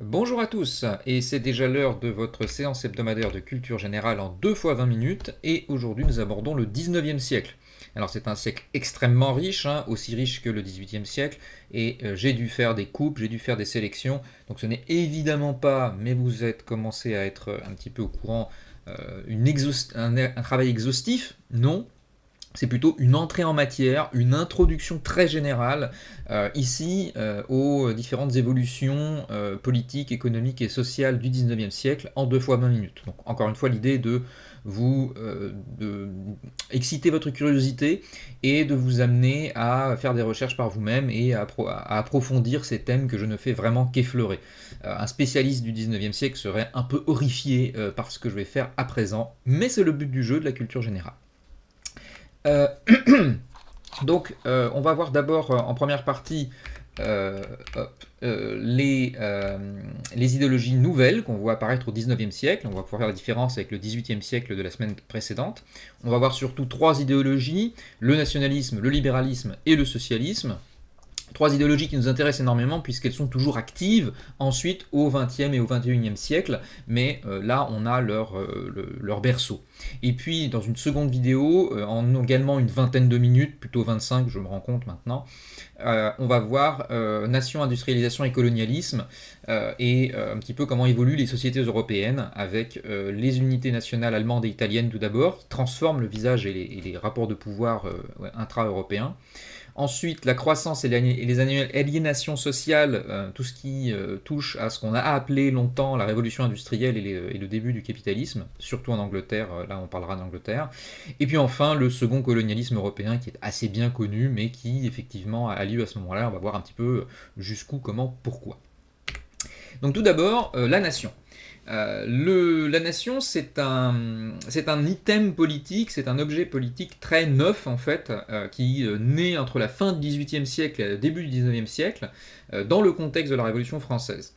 Bonjour à tous, et c'est déjà l'heure de votre séance hebdomadaire de culture générale en 2 fois 20 minutes, et aujourd'hui nous abordons le 19e siècle. Alors c'est un siècle extrêmement riche, aussi riche que le 18e siècle, et j'ai dû faire des coupes, j'ai dû faire des sélections, donc ce n'est évidemment pas, mais vous êtes commencé à être un petit peu au courant, un travail exhaustif, non, c'est plutôt une entrée en matière, une introduction très générale aux différentes évolutions politiques, économiques et sociales du 19e siècle en 2 fois 20 minutes. Donc encore une fois, l'idée est de vous exciter votre curiosité et de vous amener à faire des recherches par vous-même et à approfondir ces thèmes que je ne fais vraiment qu'effleurer. Un spécialiste du 19e siècle serait un peu horrifié par ce que je vais faire à présent, mais c'est le but du jeu de la culture générale. Euh, on va voir d'abord en première partie euh, hop, les idéologies nouvelles qu'on voit apparaître au 19e siècle. On va pouvoir faire la différence avec le 18e siècle de la semaine précédente. On va voir surtout 3 idéologies, le nationalisme, le libéralisme et le socialisme. 3 idéologies qui nous intéressent énormément puisqu'elles sont toujours actives ensuite au XXe et au XXIe siècle, mais là on a leur berceau. Et puis dans une seconde vidéo, en également une vingtaine de minutes, plutôt 25 je me rends compte maintenant, on va voir nation, industrialisation et colonialisme et un petit peu comment évoluent les sociétés européennes avec les unités nationales allemandes et italiennes tout d'abord, qui transforment le visage et les rapports de pouvoir intra-européens. Ensuite, la croissance et les aliénations sociales, tout ce qui touche à ce qu'on a appelé longtemps la révolution industrielle et le début du capitalisme, surtout en Angleterre, là on parlera d'Angleterre. Et puis enfin, le second colonialisme européen qui est assez bien connu, mais qui effectivement a lieu à ce moment-là. On va voir un petit peu jusqu'où, comment, pourquoi. Donc tout d'abord, la nation. La nation, c'est un item politique, c'est un objet politique très neuf en fait, qui naît entre la fin du XVIIIe siècle et le début du XIXe siècle, dans le contexte de la Révolution française.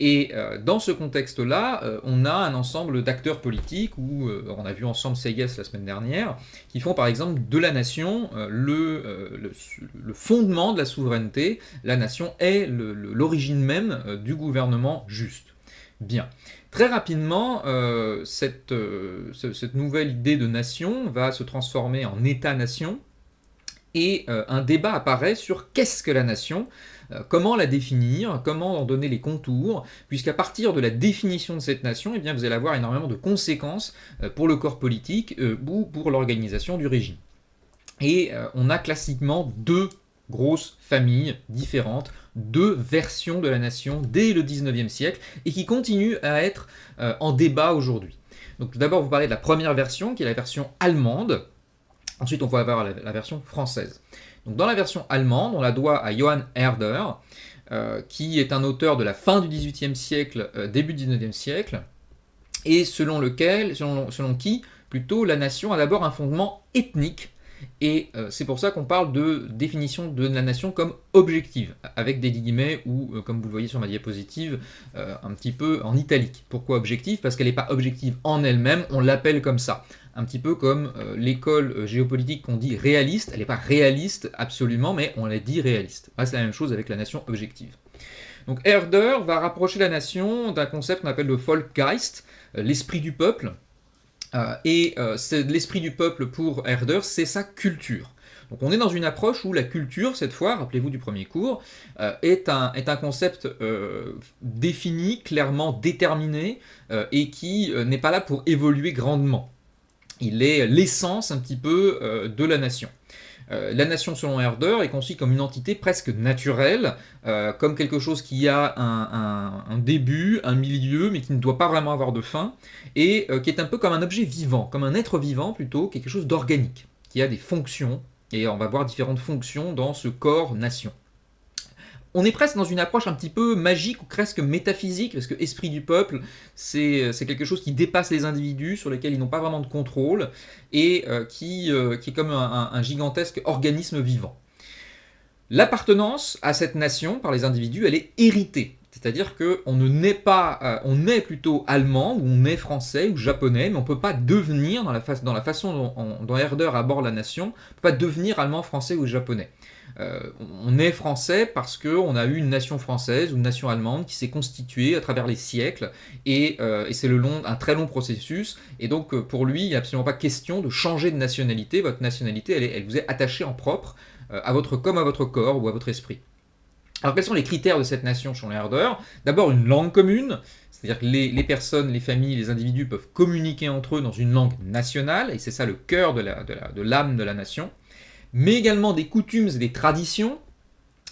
Et dans ce contexte-là, on a un ensemble d'acteurs politiques, où on a vu ensemble Sayes la semaine dernière, qui font par exemple de la nation le fondement de la souveraineté. La nation est l'origine même du gouvernement juste. Bien. Très rapidement, cette nouvelle idée de nation va se transformer en État-nation, et un débat apparaît sur qu'est-ce que la nation, comment la définir, comment en donner les contours, puisqu'à partir de la définition de cette nation, eh bien, vous allez avoir énormément de conséquences pour le corps politique ou pour l'organisation du régime. Et on a classiquement 2 grosses familles différentes, 2 versions de la nation dès le 19e siècle, et qui continuent à être en débat aujourd'hui. Donc d'abord, vous parlez de la première version, qui est la version allemande. Ensuite, on va avoir la version française. Donc dans la version allemande, on la doit à Johann Herder, qui est un auteur de la fin du XVIIIe siècle, début du XIXe siècle, et selon qui, plutôt, la nation a d'abord un fondement ethnique, et c'est pour ça qu'on parle de définition de la nation comme objective, avec des guillemets ou, comme vous le voyez sur ma diapositive, un petit peu en italique. Pourquoi objective ? Parce qu'elle n'est pas objective en elle-même, on l'appelle comme ça. Un petit peu comme l'école géopolitique qu'on dit réaliste, elle n'est pas réaliste absolument, mais on la dit réaliste. Là, c'est la même chose avec la nation objective. Donc Herder va rapprocher la nation d'un concept qu'on appelle le Volksgeist, l'esprit du peuple, l'esprit du peuple pour Herder, c'est sa culture. Donc on est dans une approche où la culture, cette fois, rappelez-vous du premier cours, est un concept défini, clairement déterminé, et qui n'est pas là pour évoluer grandement. Il est l'essence un petit peu de la nation. La nation, selon Herder, est conçue comme une entité presque naturelle, comme quelque chose qui a un début, un milieu, mais qui ne doit pas vraiment avoir de fin, et qui est un peu comme un objet vivant, comme un être vivant plutôt, quelque chose d'organique, qui a des fonctions, et on va voir différentes fonctions dans ce corps nation. On est presque dans une approche un petit peu magique ou presque métaphysique, parce que esprit du peuple, c'est quelque chose qui dépasse les individus, sur lesquels ils n'ont pas vraiment de contrôle, et qui est comme un gigantesque organisme vivant. L'appartenance à cette nation par les individus, elle est héritée. C'est-à-dire qu'on ne naît pas, on est plutôt allemand, ou on est français, ou japonais, mais on ne peut pas devenir, dans la façon dont Herder aborde la nation, on ne peut pas devenir allemand, français ou japonais. On est français parce qu'on a eu une nation française ou une nation allemande qui s'est constituée à travers les siècles, et c'est un très long processus, et donc pour lui, il n'y a absolument pas question de changer de nationalité. Votre nationalité, elle vous est attachée en propre, comme à votre corps ou à votre esprit. Alors quels sont les critères de cette nation selon les Herder? D'abord une langue commune, c'est-à-dire que les personnes, les familles, les individus peuvent communiquer entre eux dans une langue nationale, et c'est ça le cœur de l'âme de la nation, mais également des coutumes et des traditions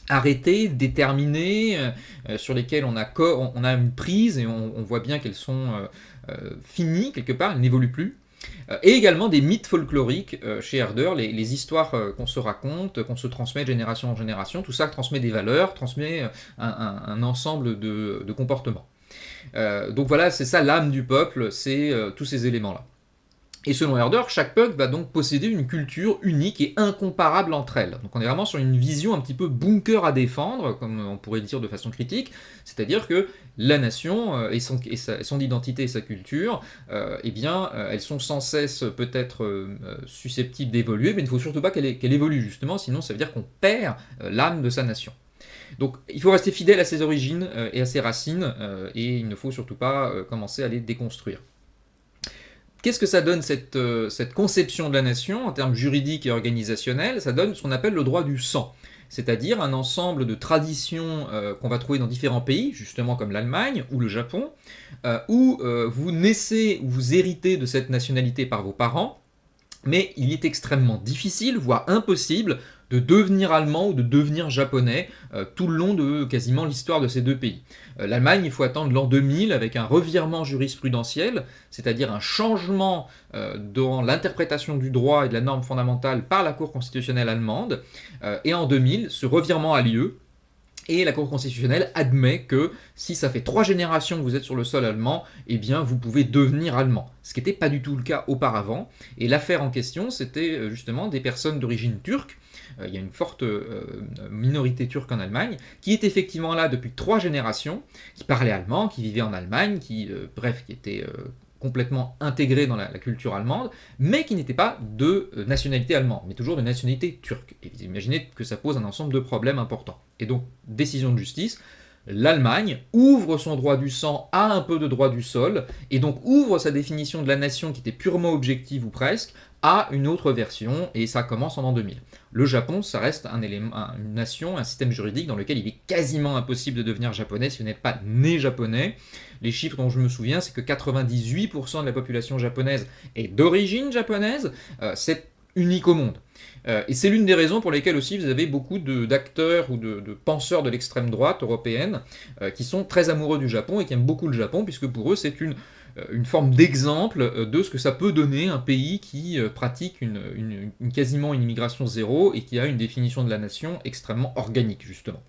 arrêtées, déterminées, sur lesquelles on a une prise, et on voit bien qu'elles sont finies quelque part, elles n'évoluent plus. Et également des mythes folkloriques chez Herder, les histoires qu'on se raconte, qu'on se transmet de génération en génération, tout ça transmet des valeurs, transmet un ensemble de comportements. Donc voilà, c'est ça l'âme du peuple, c'est tous ces éléments-là. Et selon Herder, chaque peuple va donc posséder une culture unique et incomparable entre elles. Donc on est vraiment sur une vision un petit peu bunker à défendre, comme on pourrait le dire de façon critique, c'est-à-dire que la nation et son identité et sa culture, elles sont sans cesse peut-être susceptibles d'évoluer, mais il ne faut surtout pas qu'elle évolue justement, sinon ça veut dire qu'on perd l'âme de sa nation. Donc il faut rester fidèle à ses origines et à ses racines, et il ne faut surtout pas commencer à les déconstruire. Qu'est-ce que ça donne cette conception de la nation en termes juridiques et organisationnels? Ça donne ce qu'on appelle le droit du sang, c'est-à-dire un ensemble de traditions qu'on va trouver dans différents pays, justement comme l'Allemagne ou le Japon, où vous naissez ou vous héritez de cette nationalité par vos parents, mais il est extrêmement difficile, voire impossible, de devenir allemand ou de devenir japonais tout le long de quasiment l'histoire de ces deux pays. L'Allemagne, il faut attendre l'an 2000 avec un revirement jurisprudentiel, c'est-à-dire un changement dans l'interprétation du droit et de la norme fondamentale par la Cour constitutionnelle allemande, et en 2000, ce revirement a lieu, et la Cour constitutionnelle admet que si ça fait 3 générations que vous êtes sur le sol allemand, eh bien vous pouvez devenir allemand. Ce qui n'était pas du tout le cas auparavant. Et l'affaire en question, c'était justement des personnes d'origine turque. Il y a une forte minorité turque en Allemagne, qui est effectivement là depuis 3 générations, qui parlait allemand, qui vivait en Allemagne, qui était complètement intégré dans la culture allemande, mais qui n'était pas de nationalité allemande, mais toujours de nationalité turque. Et vous imaginez que ça pose un ensemble de problèmes importants. Et donc, décision de justice, l'Allemagne ouvre son droit du sang à un peu de droit du sol, et donc ouvre sa définition de la nation qui était purement objective ou presque, à une autre version, et ça commence en l'an 2000. Le Japon, ça reste une nation, un système juridique dans lequel il est quasiment impossible de devenir japonais si vous n'êtes pas né japonais. Les chiffres dont je me souviens, c'est que 98% de la population japonaise est d'origine japonaise, c'est unique au monde. Et c'est l'une des raisons pour lesquelles aussi vous avez beaucoup d'acteurs ou de penseurs de l'extrême droite européenne qui sont très amoureux du Japon et qui aiment beaucoup le Japon, puisque pour eux c'est une forme d'exemple de ce que ça peut donner un pays qui pratique quasiment une immigration zéro et qui a une définition de la nation extrêmement organique, justement.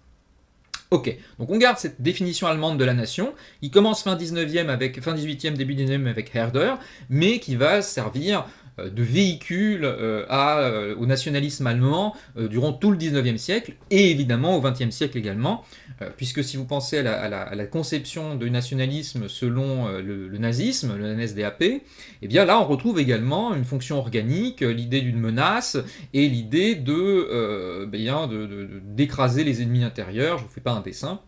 Ok, donc on garde cette définition allemande de la nation, qui commence fin 18e, début 19e avec Herder, mais qui va servir de véhicule au nationalisme allemand durant tout le 19e siècle, et évidemment au 20e siècle également, puisque si vous pensez à la conception du nationalisme selon le nazisme, le NSDAP, et bien là on retrouve également une fonction organique, l'idée d'une menace, et l'idée d'écraser les ennemis intérieurs. Je ne vous fais pas un dessin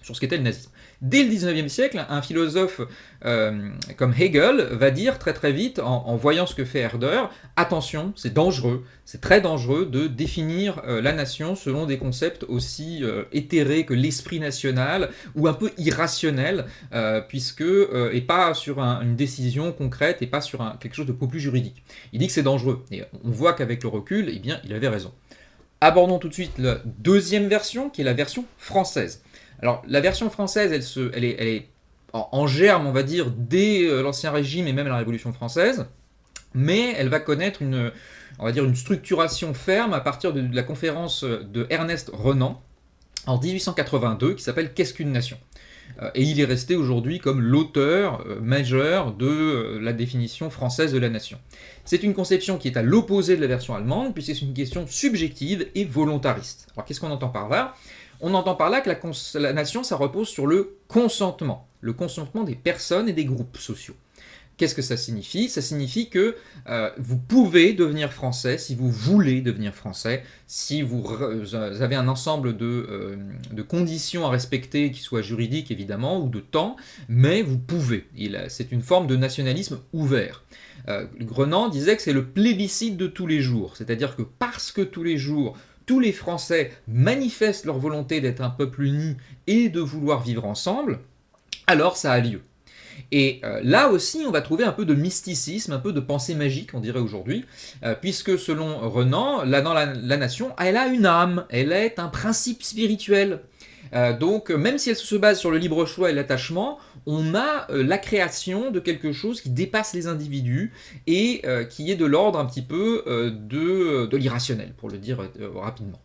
sur ce qu'était le nazisme. Dès le 19e siècle, un philosophe comme Hegel va dire très très vite, en voyant ce que fait Herder, attention, c'est dangereux, c'est très dangereux de définir la nation selon des concepts aussi éthérés que l'esprit national, ou un peu irrationnels, et pas sur une décision concrète, et pas sur quelque chose de beaucoup plus juridique. Il dit que c'est dangereux, et on voit qu'avec le recul, eh bien, il avait raison. Abordons tout de suite la deuxième version, qui est la version française. Alors, la version française, elle est en germe, on va dire, dès l'Ancien Régime et même la Révolution française, mais elle va connaître une structuration ferme à partir de la conférence de Ernest Renan en 1882, qui s'appelle « Qu'est-ce qu'une nation ?» Et il est resté aujourd'hui comme l'auteur majeur de la définition française de la nation. C'est une conception qui est à l'opposé de la version allemande, puisque c'est une question subjective et volontariste. Alors qu'est-ce qu'on entend par là ? On entend par là que la nation, ça repose sur le consentement des personnes et des groupes sociaux. Qu'est-ce que ça signifie? Ça signifie que vous pouvez devenir français si vous voulez devenir français, si vous avez un ensemble de conditions à respecter, qui soient juridiques évidemment, ou de temps, mais vous pouvez. C'est une forme de nationalisme ouvert. Renan disait que c'est le plébiscite de tous les jours, c'est-à-dire que parce que tous les jours, tous les Français manifestent leur volonté d'être un peuple uni et de vouloir vivre ensemble, alors ça a lieu. Et là aussi, on va trouver un peu de mysticisme, un peu de pensée magique, on dirait aujourd'hui, puisque selon Renan, dans la nation, elle a une âme, elle est un principe spirituel. Donc, même si elle se base sur le libre choix et l'attachement, on a la création de quelque chose qui dépasse les individus et qui est de l'ordre un petit peu de l'irrationnel, pour le dire rapidement.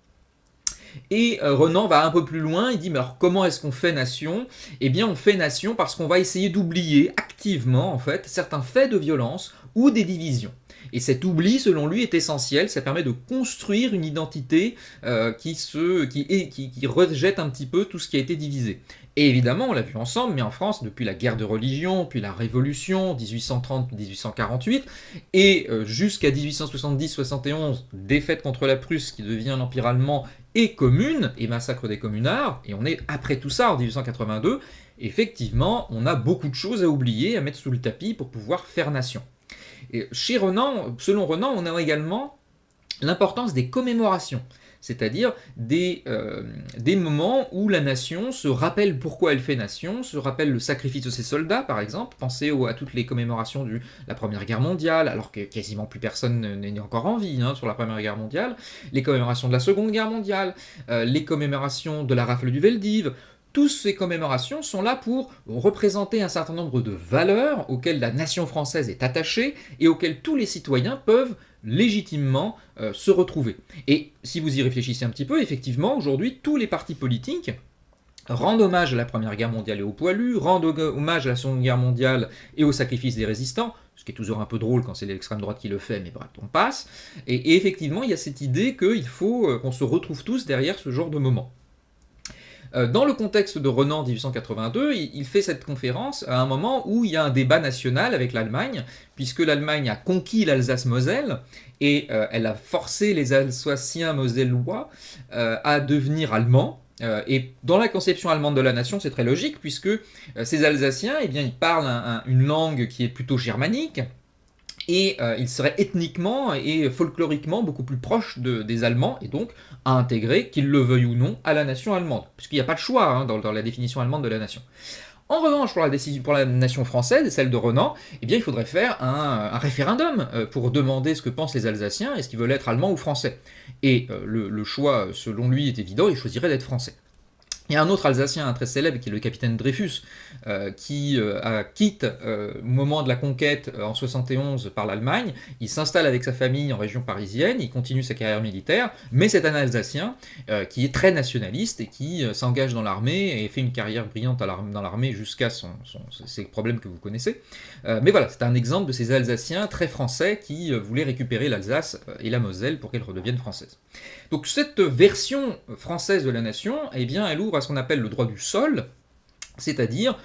Et Renan va un peu plus loin, il dit mais alors comment est-ce qu'on fait nation? Eh bien on fait nation parce qu'on va essayer d'oublier activement en fait certains faits de violence ou des divisions. Et cet oubli, selon lui, est essentiel, ça permet de construire une identité qui rejette un petit peu tout ce qui a été divisé. Et évidemment, on l'a vu ensemble, mais en France, depuis la guerre de religion, puis la Révolution, 1830-1848, et jusqu'à 1870-71, défaite contre la Prusse qui devient l'Empire allemand, et Commune, et massacre des communards, et on est après tout ça en 1882, effectivement, on a beaucoup de choses à oublier, à mettre sous le tapis pour pouvoir faire nation. Et chez Renan, selon Renan, on a également l'importance des commémorations, c'est-à-dire des moments où la nation se rappelle pourquoi elle fait nation, se rappelle le sacrifice de ses soldats, par exemple. Pensez à toutes les commémorations de la Première Guerre mondiale, alors que quasiment plus personne n'est encore en vie sur la Première Guerre mondiale, les commémorations de la Seconde Guerre mondiale, les commémorations de la rafle du Veldiv. Toutes ces commémorations sont là pour représenter un certain nombre de valeurs auxquelles la nation française est attachée et auxquelles tous les citoyens peuvent légitimement se retrouver. Et si vous y réfléchissez un petit peu, effectivement, aujourd'hui, tous les partis politiques rendent hommage à la Première Guerre mondiale et aux poilus, rendent hommage à la Seconde Guerre mondiale et au sacrifice des résistants, ce qui est toujours un peu drôle quand c'est l'extrême droite qui le fait, mais bref, on passe. Et effectivement, il y a cette idée qu'il faut qu'on se retrouve tous derrière ce genre de moment. Dans le contexte de Renan 1882, il fait cette conférence à un moment où il y a un débat national avec l'Allemagne, puisque l'Allemagne a conquis l'Alsace-Moselle et elle a forcé les Alsaciens mosellois à devenir allemands. Et dans la conception allemande de la nation, c'est très logique, puisque ces Alsaciens, eh bien, ils parlent une langue qui est plutôt germanique, et il serait ethniquement et folkloriquement beaucoup plus proche des Allemands, et donc à intégrer, qu'ils le veuillent ou non, à la nation allemande, puisqu'il n'y a pas de choix dans la définition allemande de la nation. En revanche, pour la nation française, et celle de Renan, eh bien, il faudrait faire un référendum pour demander ce que pensent les Alsaciens, est-ce qu'ils veulent être allemands ou français. Et le choix, selon lui, est évident, il choisirait d'être français. Il y a un autre Alsacien très célèbre qui est le capitaine Dreyfus, qui quitte au moment de la conquête en 71 par l'Allemagne. Il s'installe avec sa famille en région parisienne, il continue sa carrière militaire, mais c'est un Alsacien qui est très nationaliste et qui s'engage dans l'armée et fait une carrière brillante dans l'armée jusqu'à ces problèmes que vous connaissez. Mais voilà, c'est un exemple de ces Alsaciens très français qui voulaient récupérer l'Alsace et la Moselle pour qu'elles redeviennent françaises. Donc cette version française de la nation, eh bien, elle ouvre à ce qu'on appelle le droit du sol, c'est-à-dire,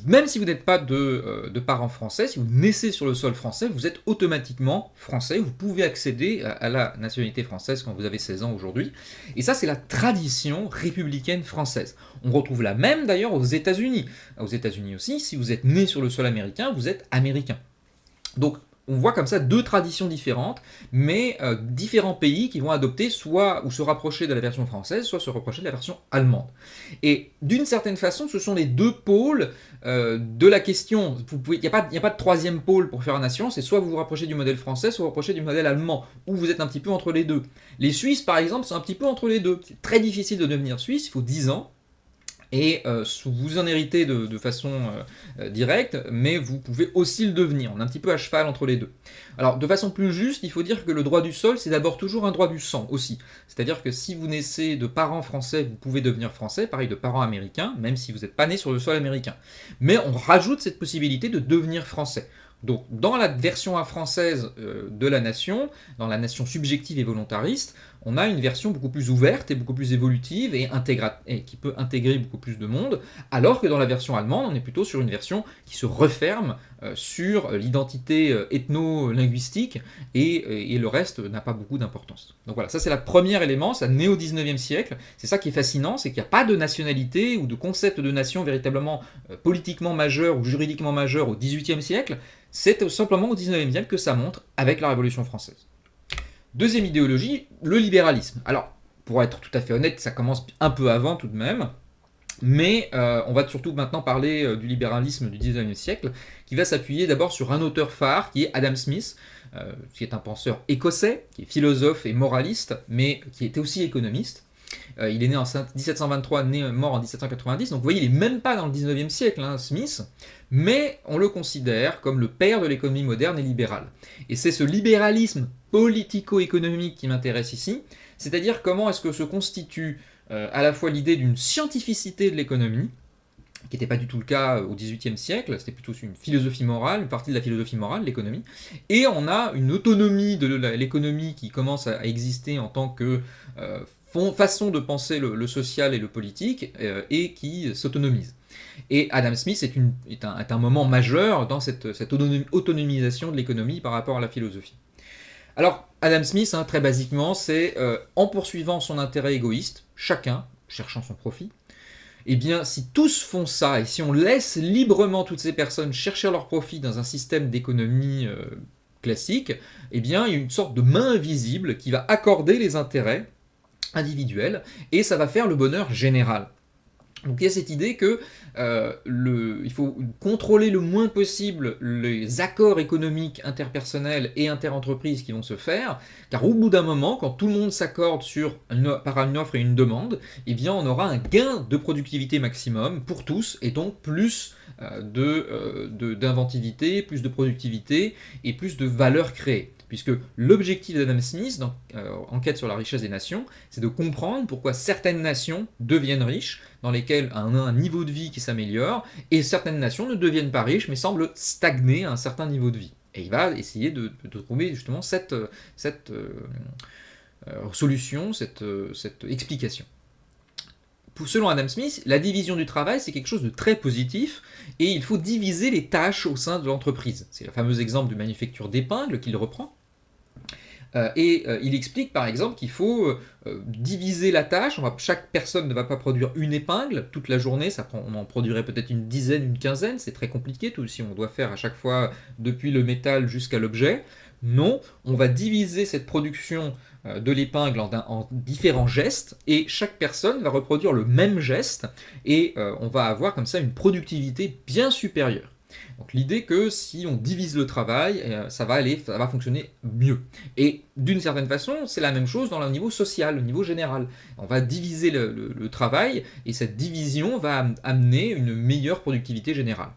même si vous n'êtes pas de parents français, si vous naissez sur le sol français, vous êtes automatiquement français, vous pouvez accéder à la nationalité française quand vous avez 16 ans aujourd'hui. Et ça, c'est la tradition républicaine française. On retrouve la même d'ailleurs aux États-Unis. Aux États-Unis aussi, si vous êtes né sur le sol américain, vous êtes américain. Donc, on voit comme ça deux traditions différentes, mais différents pays qui vont adopter soit ou se rapprocher de la version française, soit se rapprocher de la version allemande. Et d'une certaine façon, ce sont les deux pôles de la question. Il n'y a pas de troisième pôle pour faire une nation, c'est soit vous vous rapprochez du modèle français, soit vous rapprochez du modèle allemand, ou vous êtes un petit peu entre les deux. Les Suisses, par exemple, sont un petit peu entre les deux. C'est très difficile de devenir Suisse, il faut 10 ans. Et vous en héritez de façon directe, mais vous pouvez aussi le devenir. On est un petit peu à cheval entre les deux. Alors, de façon plus juste, il faut dire que le droit du sol, c'est d'abord toujours un droit du sang aussi. C'est-à-dire que si vous naissez de parents français, vous pouvez devenir français, pareil de parents américains, même si vous n'êtes pas né sur le sol américain. Mais on rajoute cette possibilité de devenir français. Donc, dans la version française de la nation, dans la nation subjective et volontariste, on a une version beaucoup plus ouverte et beaucoup plus évolutive et qui peut intégrer beaucoup plus de monde, alors que dans la version allemande, on est plutôt sur une version qui se referme sur l'identité ethno-linguistique et le reste n'a pas beaucoup d'importance. Donc voilà, ça c'est le premier élément, ça naît au 19e siècle. C'est ça qui est fascinant, c'est qu'il n'y a pas de nationalité ou de concept de nation véritablement politiquement majeur ou juridiquement majeur au 18e siècle. C'est simplement au 19e siècle que ça montre avec la Révolution française. Deuxième idéologie, le libéralisme. Alors, pour être tout à fait honnête, ça commence un peu avant tout de même. Mais on va surtout maintenant parler du libéralisme du 19e siècle, qui va s'appuyer d'abord sur un auteur phare, qui est Adam Smith, qui est un penseur écossais, qui est philosophe et moraliste, mais qui était aussi économiste. Il est né en 1723, mort en 1790, donc vous voyez, il n'est même pas dans le 19e siècle, hein, Smith, mais on le considère comme le père de l'économie moderne et libérale. Et c'est ce libéralisme politico-économique qui m'intéresse ici, c'est-à-dire comment est-ce que se constitue à la fois l'idée d'une scientificité de l'économie, qui n'était pas du tout le cas au XVIIIe siècle, c'était plutôt une philosophie morale, une partie de la philosophie morale, l'économie, et on a une autonomie de l'économie qui commence à exister en tant que façon de penser le social et le politique, et qui s'autonomise. Et Adam Smith est un moment majeur dans cette autonomisation de l'économie par rapport à la philosophie. Alors, Adam Smith, hein, très basiquement, c'est en poursuivant son intérêt égoïste, chacun cherchant son profit, eh bien, si tous font ça, et si on laisse librement toutes ces personnes chercher leur profit dans un système d'économie classique, eh bien, il y a une sorte de main invisible qui va accorder les intérêts individuels, et ça va faire le bonheur général. Donc il y a cette idée que il faut contrôler le moins possible les accords économiques interpersonnels et interentreprises qui vont se faire, car au bout d'un moment, quand tout le monde s'accorde par une offre et une demande, eh bien on aura un gain de productivité maximum pour tous, et donc plus d'inventivité, plus de productivité et plus de valeur créée. Puisque l'objectif d'Adam Smith, dans Enquête sur la richesse des nations, c'est de comprendre pourquoi certaines nations deviennent riches, dans lesquelles on a un niveau de vie qui s'améliore, et certaines nations ne deviennent pas riches, mais semblent stagner à un certain niveau de vie. Et il va essayer de trouver justement cette solution, cette explication. Selon Adam Smith, la division du travail, c'est quelque chose de très positif, et il faut diviser les tâches au sein de l'entreprise. C'est le fameux exemple de manufacture d'épingles qu'il reprend. Il explique par exemple qu'il faut diviser la tâche. Chaque personne ne va pas produire une épingle toute la journée, on en produirait peut-être une dizaine, une quinzaine, c'est très compliqué tout si on doit faire à chaque fois depuis le métal jusqu'à l'objet. Non, on va diviser cette production de l'épingle en différents gestes, et chaque personne va reproduire le même geste, et on va avoir comme ça une productivité bien supérieure. Donc l'idée que si on divise le travail, ça va fonctionner mieux. Et d'une certaine façon, c'est la même chose dans le niveau social, le niveau général. On va diviser le travail, et cette division va amener une meilleure productivité générale.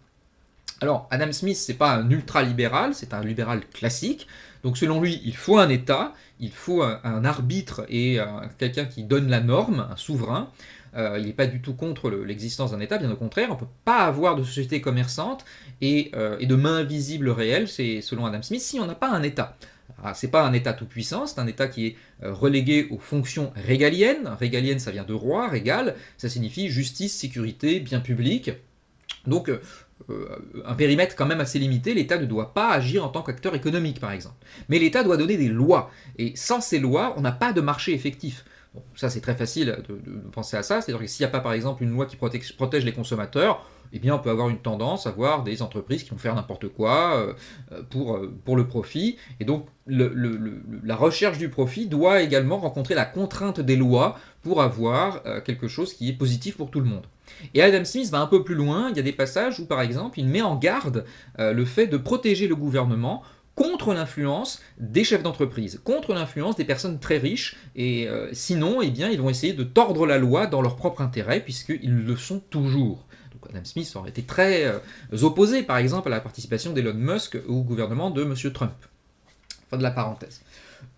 Alors, Adam Smith, c'est pas un ultra-libéral, c'est un libéral classique. Donc selon lui, il faut un État, il faut un arbitre et quelqu'un qui donne la norme, un souverain. Il n'est pas du tout contre l'existence d'un État, bien au contraire. On ne peut pas avoir de société commerçante et de main invisible réelle, c'est selon Adam Smith, si on n'a pas un État. Ce n'est pas un État tout-puissant, c'est un État qui est relégué aux fonctions régaliennes. Régalienne, ça vient de roi, régal, ça signifie justice, sécurité, bien public. Donc, un périmètre quand même assez limité, l'État ne doit pas agir en tant qu'acteur économique, par exemple. Mais l'État doit donner des lois, et sans ces lois, on n'a pas de marché effectif. Bon, ça, c'est très facile de penser à ça, c'est-à-dire que s'il n'y a pas, par exemple, une loi qui protège les consommateurs, eh bien, on peut avoir une tendance à voir des entreprises qui vont faire n'importe quoi pour le profit, et donc la recherche du profit doit également rencontrer la contrainte des lois pour avoir quelque chose qui est positif pour tout le monde. Et Adam Smith va un peu plus loin, il y a des passages où par exemple il met en garde le fait de protéger le gouvernement contre l'influence des chefs d'entreprise, contre l'influence des personnes très riches, et sinon eh bien, ils vont essayer de tordre la loi dans leur propre intérêt, puisqu'ils le sont toujours. Donc Adam Smith aurait été très opposé par exemple à la participation d'Elon Musk au gouvernement de M. Trump. Fin de la parenthèse.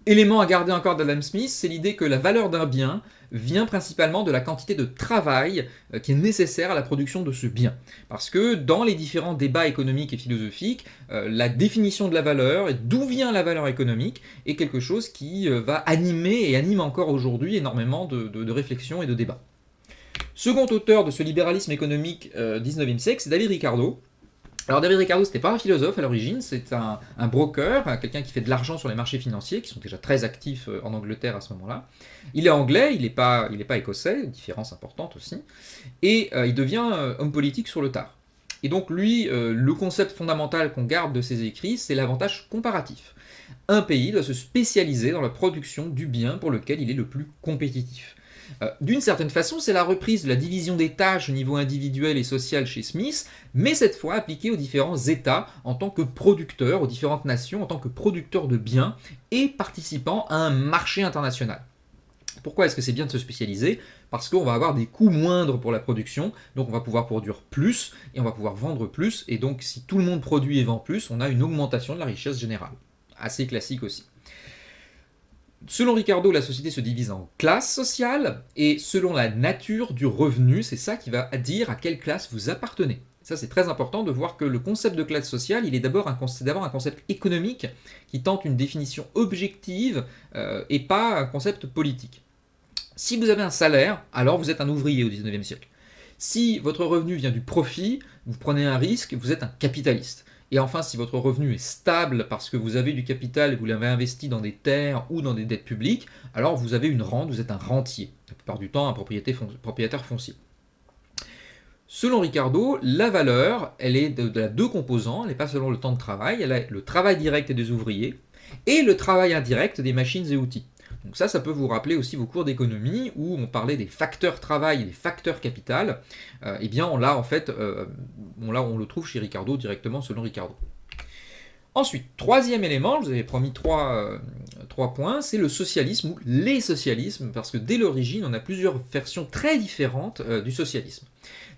Élément à garder encore d'Adam Smith, c'est l'idée que la valeur d'un bien vient principalement de la quantité de travail qui est nécessaire à la production de ce bien. Parce que dans les différents débats économiques et philosophiques, la définition de la valeur et d'où vient la valeur économique est quelque chose qui va animer et anime encore aujourd'hui énormément de réflexions et de débats. Second auteur de ce libéralisme économique 19e siècle, c'est David Ricardo. Alors David Ricardo, c'était pas un philosophe à l'origine, c'est un broker, quelqu'un qui fait de l'argent sur les marchés financiers, qui sont déjà très actifs en Angleterre à ce moment-là. Il est anglais, il n'est pas écossais, différence importante aussi, et il devient homme politique sur le tard. Et donc lui, le concept fondamental qu'on garde de ses écrits, c'est l'avantage comparatif. Un pays doit se spécialiser dans la production du bien pour lequel il est le plus compétitif. D'une certaine façon, c'est la reprise de la division des tâches au niveau individuel et social chez Smith, mais cette fois appliquée aux différents États en tant que producteurs, aux différentes nations en tant que producteurs de biens et participant à un marché international. Pourquoi est-ce que c'est bien de se spécialiser? Parce qu'on va avoir des coûts moindres pour la production, donc on va pouvoir produire plus et on va pouvoir vendre plus, et donc si tout le monde produit et vend plus, on a une augmentation de la richesse générale. Assez classique aussi. Selon Ricardo, la société se divise en classes sociales, et selon la nature du revenu, c'est ça qui va dire à quelle classe vous appartenez. Ça, c'est très important de voir que le concept de classe sociale, il est d'abord un concept économique qui tente une définition objective et pas un concept politique. Si vous avez un salaire, alors vous êtes un ouvrier au 19e siècle. Si votre revenu vient du profit, vous prenez un risque, vous êtes un capitaliste. Et enfin, si votre revenu est stable parce que vous avez du capital et vous l'avez investi dans des terres ou dans des dettes publiques, alors vous avez une rente, vous êtes un rentier. La plupart du temps, un propriétaire foncier. Selon Ricardo, la valeur, elle est de deux composants, elle n'est pas selon le temps de travail, elle a le travail direct des ouvriers et le travail indirect des machines et outils. Donc ça peut vous rappeler aussi vos cours d'économie où on parlait des facteurs travail et des facteurs capital. Eh bien, on le trouve chez Ricardo directement selon Ricardo. Ensuite, troisième élément, je vous avais promis trois points, c'est le socialisme ou les socialismes, parce que dès l'origine, on a plusieurs versions très différentes du socialisme.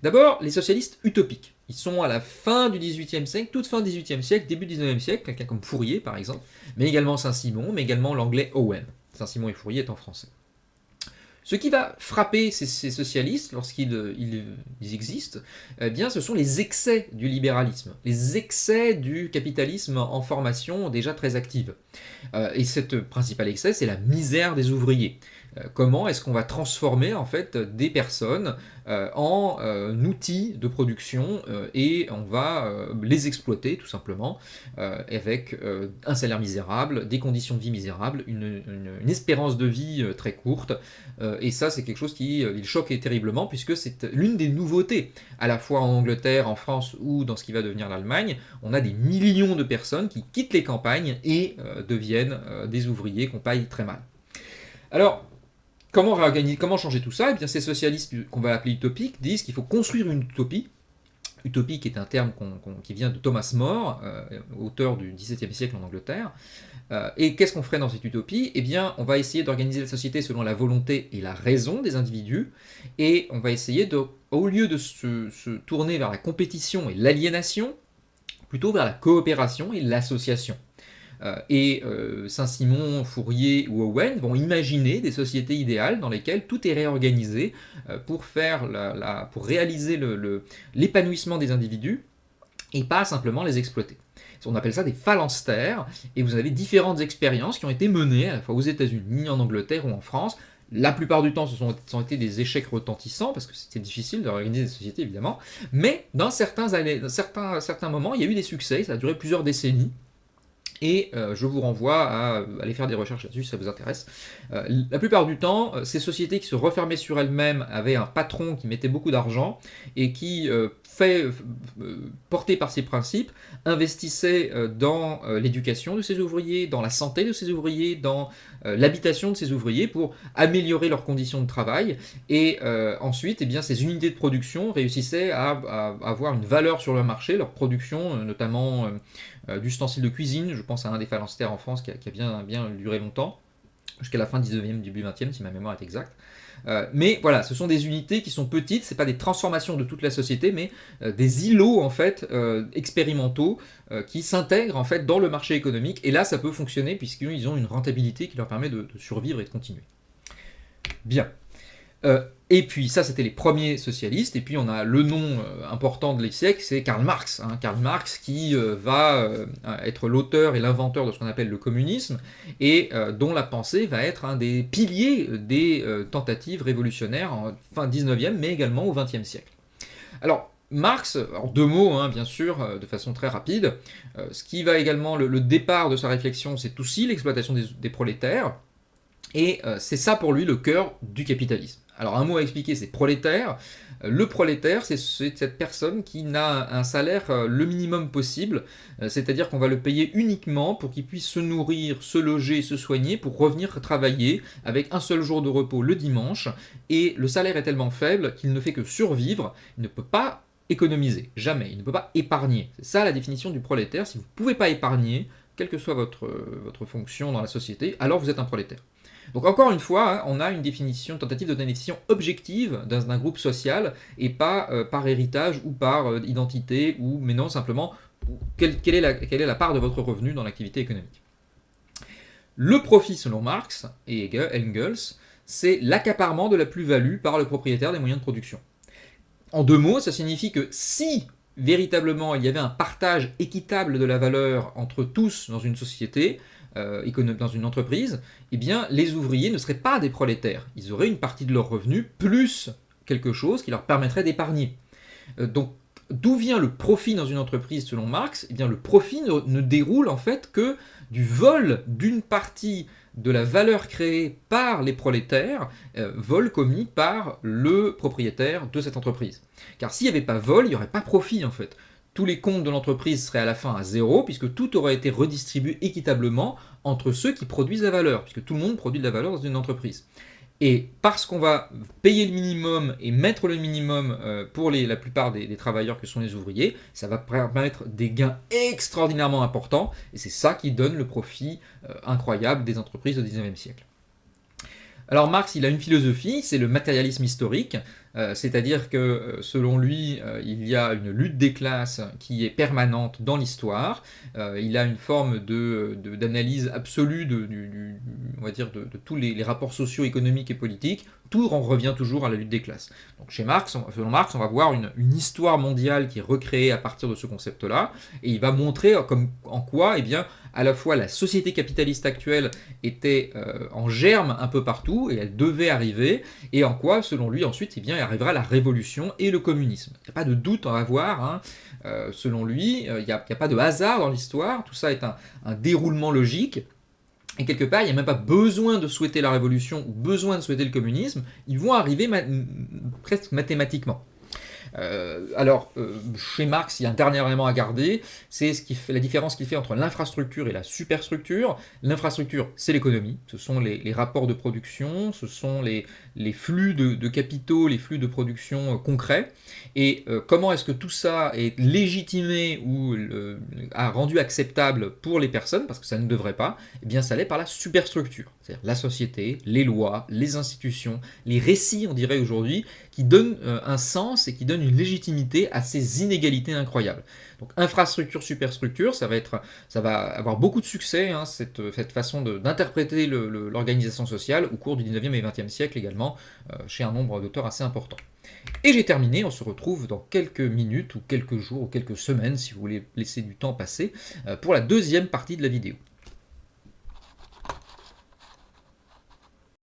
D'abord, les socialistes utopiques. Ils sont à la fin du XVIIIe siècle, toute fin du XVIIIe siècle, début du XIXe siècle, quelqu'un comme Fourier par exemple, mais également Saint-Simon, mais également l'anglais Owen. Saint-Simon et Fourier est en français. Ce qui va frapper ces socialistes lorsqu'ils existent, eh bien, ce sont les excès du libéralisme, les excès du capitalisme en formation déjà très active. Et ce principal excès, c'est la misère des ouvriers. Comment est-ce qu'on va transformer en fait des personnes en outils de production et on va les exploiter tout simplement avec un salaire misérable, des conditions de vie misérables, une espérance de vie très courte et ça c'est quelque chose qui il choque terriblement puisque c'est l'une des nouveautés à la fois en Angleterre, en France ou dans ce qui va devenir l'Allemagne. On a des millions de personnes qui quittent les campagnes et deviennent des ouvriers qu'on paye très mal. Alors, comment changer tout ça? Eh bien, ces socialistes qu'on va appeler utopiques disent qu'il faut construire une utopie. Utopie qui est un terme qui vient de Thomas More, auteur du XVIIe siècle en Angleterre. Et qu'est-ce qu'on ferait dans cette utopie? Eh bien, on va essayer d'organiser la société selon la volonté et la raison des individus, et on va essayer au lieu de se tourner vers la compétition et l'aliénation, plutôt vers la coopération et l'association. Saint-Simon, Fourier ou Owen vont imaginer des sociétés idéales dans lesquelles tout est réorganisé pour réaliser l'épanouissement des individus et pas simplement les exploiter. On appelle ça des phalanstères, et vous avez différentes expériences qui ont été menées à la fois aux États-Unis, en Angleterre ou en France. La plupart du temps, ce sont été des échecs retentissants, parce que c'était difficile d'organiser des sociétés, évidemment, mais dans certains moments, il y a eu des succès, ça a duré plusieurs décennies, et je vous renvoie à aller faire des recherches là-dessus si ça vous intéresse. La plupart du temps, ces sociétés qui se refermaient sur elles-mêmes avaient un patron qui mettait beaucoup d'argent et qui, porté par ces principes, investissait dans l'éducation de ses ouvriers, dans la santé de ses ouvriers, dans l'habitation de ses ouvriers pour améliorer leurs conditions de travail. Et ensuite, eh bien, ces unités de production réussissaient à avoir une valeur sur le marché, leur production, notamment d'ustensiles de cuisine. Je pense à un des phalanstères en France qui a bien duré longtemps, jusqu'à la fin 19e, début 20e, si ma mémoire est exacte. Mais voilà, ce sont des unités qui sont petites, c'est pas des transformations de toute la société, mais des îlots en fait expérimentaux qui s'intègrent en fait dans le marché économique. Et là, ça peut fonctionner puisqu'ils ont une rentabilité qui leur permet de survivre et de continuer. Bien. Et puis ça, c'était les premiers socialistes. Et puis on a le nom important de siècle, c'est Karl Marx. Karl Marx qui va être l'auteur et l'inventeur de ce qu'on appelle le communisme et dont la pensée va être un des piliers des tentatives révolutionnaires en fin 19e, mais également au 20e siècle. Alors, Marx, en deux mots, bien sûr, de façon très rapide, ce qui va également, le départ de sa réflexion, c'est aussi l'exploitation des prolétaires. Et c'est ça pour lui le cœur du capitalisme. Alors un mot à expliquer, c'est prolétaire. Le prolétaire, c'est cette personne qui n'a un salaire le minimum possible, c'est-à-dire qu'on va le payer uniquement pour qu'il puisse se nourrir, se loger, se soigner, pour revenir travailler avec un seul jour de repos le dimanche, et le salaire est tellement faible qu'il ne fait que survivre, il ne peut pas économiser, jamais, il ne peut pas épargner. C'est ça la définition du prolétaire, si vous ne pouvez pas épargner, quelle que soit votre fonction dans la société, alors vous êtes un prolétaire. Donc encore une fois, on a une tentative de définition objective d'un groupe social et pas par héritage ou par identité, mais non simplement quelle est la part de votre revenu dans l'activité économique. Le profit selon Marx et Engels, c'est l'accaparement de la plus-value par le propriétaire des moyens de production. En deux mots, ça signifie que si véritablement il y avait un partage équitable de la valeur entre tous dans une société, dans une entreprise, eh bien, les ouvriers ne seraient pas des prolétaires. Ils auraient une partie de leurs revenus plus quelque chose qui leur permettrait d'épargner. Donc, d'où vient le profit dans une entreprise selon Marx ? Eh bien, le profit ne déroule en fait que du vol d'une partie de la valeur créée par les prolétaires, vol commis par le propriétaire de cette entreprise. Car s'il n'y avait pas vol, il n'y aurait pas profit en fait. Tous les comptes de l'entreprise seraient à la fin à zéro, puisque tout aurait été redistribué équitablement entre ceux qui produisent la valeur, puisque tout le monde produit de la valeur dans une entreprise. Et parce qu'on va payer le minimum et mettre le minimum pour la plupart des travailleurs que sont les ouvriers, ça va permettre des gains extraordinairement importants, et c'est ça qui donne le profit incroyable des entreprises au XIXe siècle. Alors Marx, il a une philosophie, c'est le matérialisme historique, c'est-à-dire que selon lui, il y a une lutte des classes qui est permanente dans l'histoire, il a une forme d'analyse absolue on va dire de tous les rapports sociaux, économiques et politiques, tout en revient toujours à la lutte des classes. Donc selon Marx, on va voir une histoire mondiale qui est recréée à partir de ce concept-là, et il va montrer en quoi, eh bien, à la fois la société capitaliste actuelle était en germe un peu partout, et elle devait arriver, et en quoi, selon lui, ensuite, eh bien, arrivera la révolution et le communisme. Il n'y a pas de doute à avoir, selon lui, il n'y a pas de hasard dans l'histoire, tout ça est un déroulement logique, et quelque part, il n'y a même pas besoin de souhaiter la révolution ou besoin de souhaiter le communisme, ils vont arriver presque mathématiquement. Chez Marx, il y a un dernier élément à garder, c'est la différence qu'il fait entre l'infrastructure et la superstructure. L'infrastructure, c'est l'économie, ce sont les rapports de production, ce sont les flux de capitaux, les flux de production concrets, et comment est-ce que tout ça est légitimé ou a rendu acceptable pour les personnes, parce que ça ne devrait pas, eh bien ça l'est par la superstructure, c'est-à-dire la société, les lois, les institutions, les récits, on dirait aujourd'hui, qui donnent un sens et qui donnent une légitimité à ces inégalités incroyables. Donc infrastructure, superstructure, ça va avoir beaucoup de succès, cette façon d'interpréter l'organisation sociale au cours du 19e et 20e siècle également, chez un nombre d'auteurs assez important. Et j'ai terminé, on se retrouve dans quelques minutes ou quelques jours ou quelques semaines, si vous voulez laisser du temps passer, pour la deuxième partie de la vidéo.